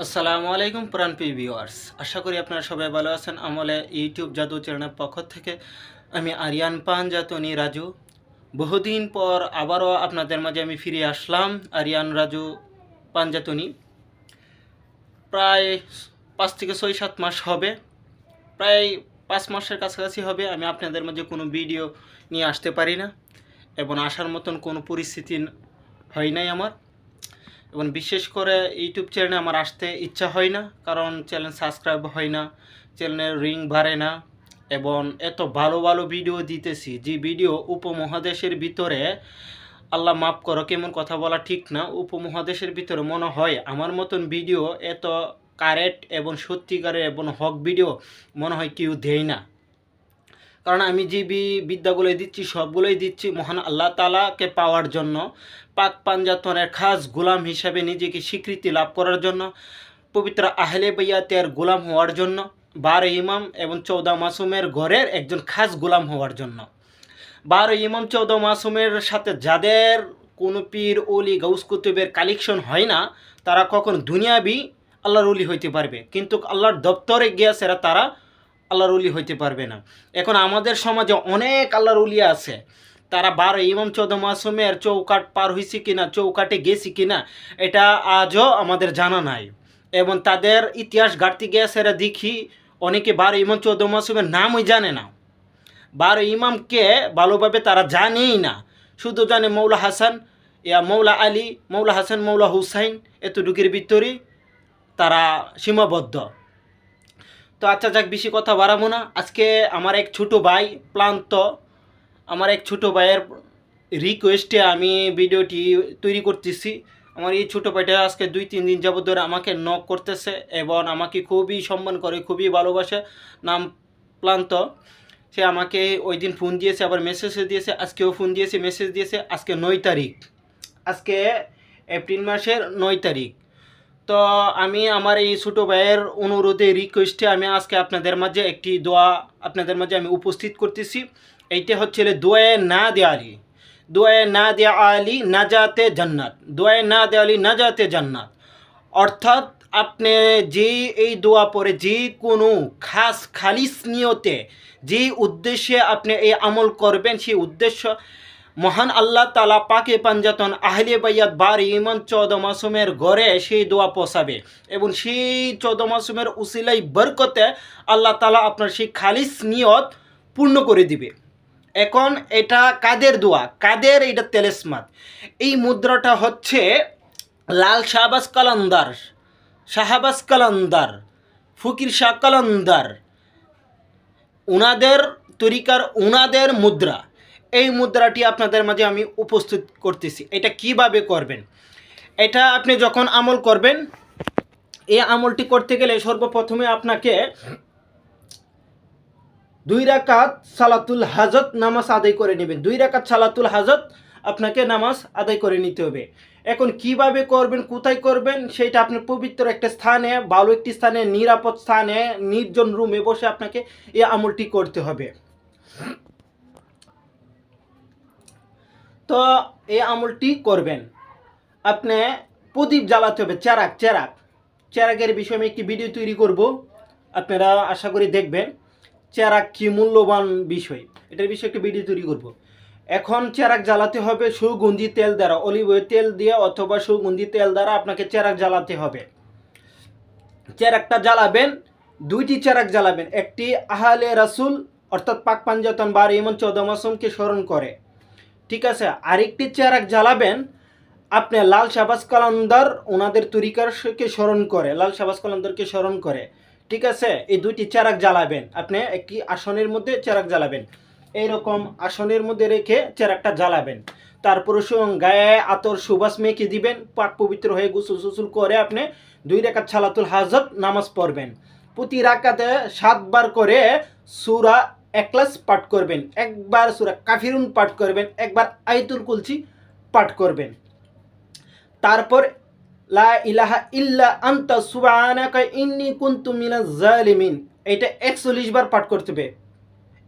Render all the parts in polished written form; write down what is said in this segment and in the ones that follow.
আসসালামু আলাইকুম প্রাণপ্রিয় ভিউয়ার্স, আশা করি আপনারা সবাই ভালো আছেন। আমলে ইউটিউব জাদু চ্যানেলের পক্ষ থেকে আমি আরিয়ান পাঞ্জাতনি রাজু। বহুদিন পর আবারও আপনাদের মাঝে আমি ফিরে আসলাম। আরিয়ান রাজু পাঞ্জাতনি প্রায় 5 থেকে 6-7 মাস হবে, প্রায় 5 মাসের কাছাকাছি হবে আমি আপনাদের মাঝে কোনো ভিডিও নিয়ে আসতে পারি না, এবং আসার মতন কোনো পরিস্থিতি হয় নাই আমার। এবং বিশেষ করে ইউটিউব চ্যানেলে আমার আসতে ইচ্ছা হয় না, কারণ চ্যানেল সাবস্ক্রাইব হয় না, চ্যানেলের রিং বাড়ে না, এবং এত ভালো ভালো ভিডিও দিতেছি যে ভিডিও উপমহাদেশের ভিতরে, আল্লাহ মাফ করো কেমন কথা বলা ঠিক না, উপমহাদেশের ভিতরে মনে হয় আমার মতন ভিডিও এত কারেক্ট এবং সত্যিকারের এবং হক ভিডিও মনে হয় কেউ দেয় না। কারণ আমি যে বিদ্যাগুলোই দিচ্ছি সবগুলোই দিচ্ছি মহান আল্লাহ তাআলাকে পাওয়ার জন্য, পাক পাঞ্জাতনের খাস গোলাম হিসাবে নিজেকে স্বীকৃতি লাভ করার জন্য, পবিত্র আহলে বাইয়াতের গোলাম হওয়ার জন্য, 12 ইমাম এবং 14 মাসুমের ঘরের একজন খাস গোলাম হওয়ার জন্য। 12 ইমাম 14 মাসুমের সাথে যাদের কোনো পীর ওলি গাউস কুতুবের কালেকশন হয় না, তারা কখন দুনিয়াবি আল্লাহর ওলি হইতে পারবে, কিন্তু আল্লাহর দপ্তরে গিয়েছে তারা আল্লাহর ওলি হইতে পারবে না। এখন আমাদের সমাজে অনেক আল্লাহর ওলি আছে, তারা 12 ইমাম 14 মাসুমের চৌকাট পার হয়েছে কিনা, চৌকাটে গেছি কিনা, এটা আজও আমাদের জানা নাই। এবং তাদের ইতিহাস ঘাটতে গিয়েছে দেখি অনেকে 12 ইমাম 14 মাসুমের নামই জানে না, 12 ইমামকে ভালোভাবে তারা জানেই না, শুধু জানে মৌলা হাসান, মৌলা আলী, মৌলা হাসান, মৌলা হুসাইন, এতটুকুর ভিতরেই তারা সীমাবদ্ধ। তো আচ্ছা যাক, বেশি কথা বাড়াবো না। আজকে আমার এক ছোটো ভাই প্লান্ত, আমার এক ছোটো ভাইয়ের রিকোয়েস্টে আমি ভিডিওটি তৈরি করতেছি। আমার এই ছোটো ভাইটা আজকে 2-3 দিন যাবত ধরে আমাকে নক করতেছে এবং আমাকে খুবই সম্মান করে, খুবই ভালোবাসে। নাম প্লান্ত। সে আমাকে ওই দিন ফোন দিয়েছে, আবার মেসেজও দিয়েছে, আজকেও ফোন দিয়েছে, মেসেজ দিয়েছে। আজকে 9 তারিখ, আজকে এপ্রিল মাসের 9 তারিখ। তো আমি আমার এই ছোটো ভাইয়ের অনুরোধে রিকোয়েস্টে আমি আজকে আপনাদের মাঝে একটি দোয়া আপনাদের মাঝে আমি উপস্থিত করতেছি। এইটা হচ্ছে দোয়ায়ে না দে আলী, দোয়ায়ে না দে আলী নাজাতে জান্নাত, দোয়ায়ে না দে আলী নাজাতে জান্নাত। অর্থাৎ আপনি যে এই দোয়া পরে যে কোনো খাস খালিস নিয়তে যে উদ্দেশ্যে আপনি এই আমল করবেন, সেই উদ্দেশ্য মহান আল্লাহ তালা পাকে পাঞ্জাতন আহলে বাইয়াত 12 ইমাম 14 মাসুমের ঘরে সেই দোয়া পৌঁছাবে, এবং সেই 14 মাসুমের উসিলাই বরকতে আল্লাহ তালা আপনার সেই খালিস নিয়ত পূর্ণ করে দিবে। এখন এটা কাদের দোয়া, কাদের এটা তেলেসমাত? এই মুদ্রাটা হচ্ছে লাল শাহবাজ কালান্দার, শাহবাজ কালান্দার, ফকির শাহ কালান্দার, উনাদের তরিকার উনাদের মুদ্রা। এই মুদ্রাটি আপনাদের মাঝে আমি উপস্থিত করতেছি। এটা কিভাবে করবেন? এটা আপনি যখন আমল করবেন, এই আমলটি করতে গেলে সর্বপ্রথমে আপনাকে 2 রাকাত সালাতুল হাজত নামাজ আদায় করে নেবেন। 2 রাকাত সালাতুল হাজত আপনাকে নামাজ আদায় করে নিতে হবে। এখন কিভাবে করবেন, কোথায় করবেন, সেটা আপনি পবিত্র একটা স্থানে, ভালো একটি স্থানে, নিরাপদ স্থানে, নির্জন রুমে বসে আপনাকে এই আমলটি করতে হবে। তো এই আমলটি করবেন, আপনি প্রদীপ জ্বালাতে হবে, চেরাগের বিষয়ে আমি একটি ভিডিও তৈরি করব, আপনারা আশা করি দেখবেন। চেরাগ কি মূল্যবান বিষয়, এটার বিষয়ে একটি ভিডিও তৈরি করব। এখন চেরাগ জ্বালাতে হবে সুগন্ধি তেল দ্বারা, অলিভ অয়েল তেল দিয়ে অথবা সুগন্ধি তেল দ্বারা আপনাকে চেরাগ জ্বালাতে হবে। চেরাগটা জ্বালাবেন, 2টি চেরাগ জ্বালাবেন। একটি আহলে রাসূল অর্থাৎ পাক পাঞ্জাতন 12 ইমাম 14 মাসুমকে স্মরণ করে, ঠিক আছে। আরেকটি চেরাগ জ্বালাবেন আপনি লাল শাহবাজ কালান্দার, ওনাদের তরিকারকে স্মরণ করে, লাল শাহবাজ কালান্দারকে স্মরণ করে, ঠিক আছে। এই 2টি চেরাগ জ্বালাবেন, আপনি একটি আসনের মধ্যে চেরাগ জ্বালাবেন, এইরকম আসনের মধ্যে রেখে চেরাগটা জ্বালাবেন। তারপরে গায়ে আতর সুবাস মেখে দিবেন, পাক পবিত্র হয়ে গোসল করে আপনি 2 রাকাত সালাতুল হাজত নামাজ পড়বেন। প্রতি রাকাতে 7 বার করে সূরা ইখলাস পাঠ করবেন, একবার সূরা কাফিরুন পাঠ করবেন, একবার আয়াতুল কুরসি পাঠ করবেন। তারপর লা ইলাহা ইল্লা আনতা সুবহানাকা ইন্নী কুনতু মিনাজ জালিমিন, এটা 41 বার পাঠ করতে হবে।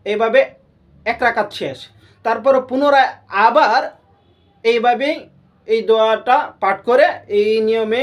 এইভাবে 1 রাকাত শেষ। তারপর পুনরায় আবার এইভাবেই এই দোয়াটা পাঠ করে এই নিয়মে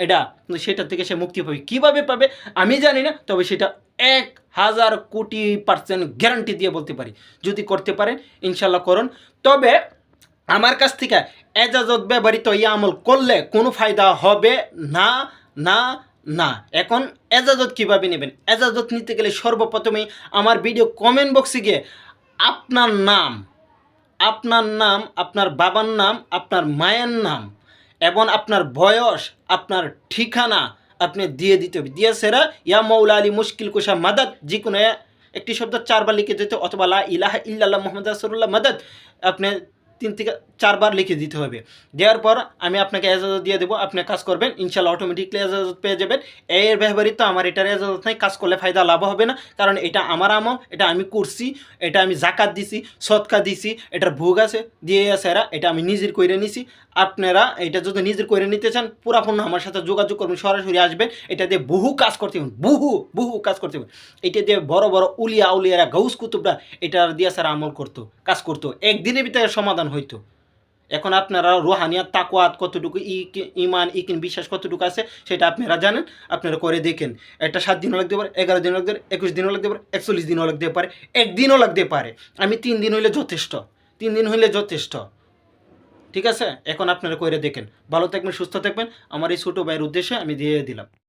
এটা, কিন্তু সেটা থেকে সে মুক্তি পাবে। কীভাবে পাবে আমি জানি না, তবে সেটা 1000 কোটি % গ্যারান্টি দিয়ে বলতে পারি। যদি করতে পারেন ইনশাল্লাহ করুন। তবে আমার কাছ থেকে এজাজত ব্যবহৃত এই আমল করলে কোনো ফায়দা হবে না না না। এখন এজাজত কীভাবে নেবেন? এজাজত নিতে গেলে সর্বপ্রথমেই আমার ভিডিও কমেন্ট বক্সে গিয়ে আপনার নাম, আপনার বাবার নাম, আপনার মায়ের নাম এবং আপনার বয়স, আপনার ঠিকানা আপনি দিয়ে দিতে হবে। দিয়ে সেরা ইয়া মৌলা আলী মুশকিল কুশা মাদাদ, যে কোনো একটি শব্দ 4 বার লিখে দিতে, অথবা লা ইলাহা ইল্লাল্লাহ মুহাম্মাদুর রাসূলুল্লাহ মাদাদ আপনি 3 থেকে 4 বার লিখে দিতে হবে। দেওয়ার পর আমি আপনাকে এজাজত দিয়ে দেবো, আপনি কাজ করবেন, ইনশাল্লাহ অটোমেটিকলি এজাজত পেয়ে যাবেন। এর ব্যবহৃত আমার এটার এজাজত নাই, কাজ করলে ফায়দা লাভ হবে না, কারণ এটা আমার আমল, এটা আমি করছি, এটা আমি জাকাত দিছি, সদকা দিছি, এটার ভোগ আছে দিয়ে আছে এরা, এটা আমি নিজের করে নিছি। আপনারা এটা যদি নিজের করে নিতে চান পুরাপূর্ণ আমার সাথে যোগাযোগ করবেন, সরাসরি আসবেন। এটা দিয়ে বহু কাজ করতে হবে, বহু কাজ করতে হবে। এটা দিয়ে বড় বড় উলিয়ারা গাউস কুতুবরা এটা দিয়ে স্যার আমল করতো, কাজ করতো, একদিনের ভিতরে সমাধান হইতো। এখন আপনারা রুহানিয়াত তাকওয়াত কতটুকু, ইমান ইকিন বিশ্বাস কতটুকু আছে সেটা আপনারা জানেন, আপনারা করে দেখেন। এটা 7 দিনও লাগতে পারে, 11 দিনও লাগতে পারে, 21 দিনও লাগতে পারে, 41 দিনও লাগতে পারে, একদিনও লাগতে পারে। আমি 3 দিন হইলে যথেষ্ট, 3 দিন হইলে যথেষ্ট। ঠিক আছে, এখন আপনারা করে দেখেন। ভালো থাকবেন, সুস্থ থাকবেন। আমার এই ছোটো ভাইয়ের উদ্দেশ্যে আমি দিয়ে দিলাম।